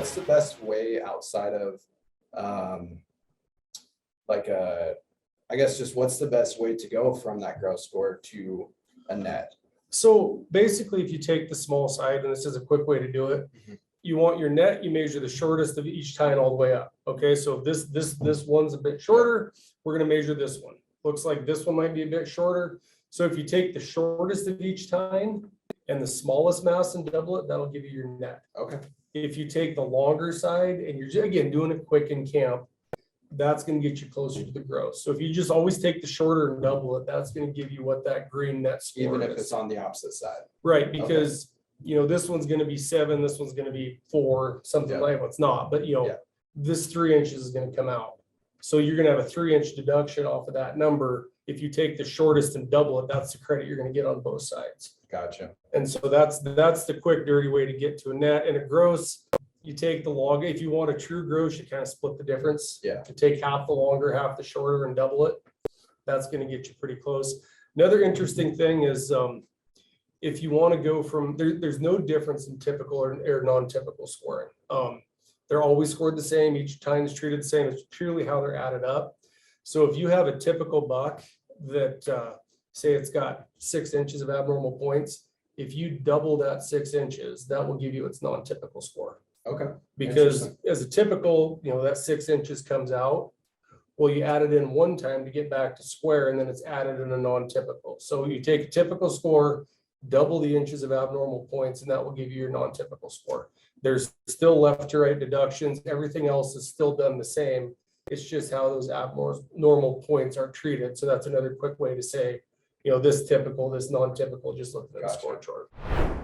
what's the best way outside of, um, like I guess just what's the best way to go from that gross score to a net? So basically, if you take the small side, and this is a quick way to do it, Mhm. you want your net, you measure the shortest of each tine all the way up. Okay, so if this one's a bit shorter, we're gonna measure this one. Looks like this one might be a bit shorter. So if you take the shortest of each tine and the smallest mass and double it, that'll give you your net. Okay, If you take the longer side and you're, again, doing it quick in camp, that's gonna get you closer to the gross. So if you just always take the shorter and double it, that's gonna give you what that green net score even if is. it's on the opposite side. Right, because, you know, this one's gonna be 7, this one's gonna be 4, something Yeah. like, well, it's not, but you know, Yeah. this 3 inches is gonna come out. So you're gonna have a 3-inch deduction off of that number. If you take the shortest and double it, that's the credit you're gonna get on both sides. Gotcha. And so that's the quick, dirty way to get to a net. And a gross, you take the long, if you want a true gross, you kind of split the difference. Yeah. To take half the longer, half the shorter and double it, that's gonna get you pretty close. Another interesting thing is, if you want to go from, there's no difference in typical or non-typical scoring. They're always scored the same, each time is treated the same, it's purely how they're added up. So if you have a typical buck that, say it's got 6 inches of abnormal points, if you double that 6 inches, that will give you its non-typical score. Okay. Because as a typical, you know, that 6 inches comes out. Well, you add it in one time to get back to square, and then it's added in a non-typical. So you take a typical score, double the inches of abnormal points, and that will give you your non-typical score. There's still left to right deductions. Everything else is still done the same. It's just how those abnormal points are treated. So that's another quick way to say, you know, this typical, this non-typical, just look at the Gotcha. score chart.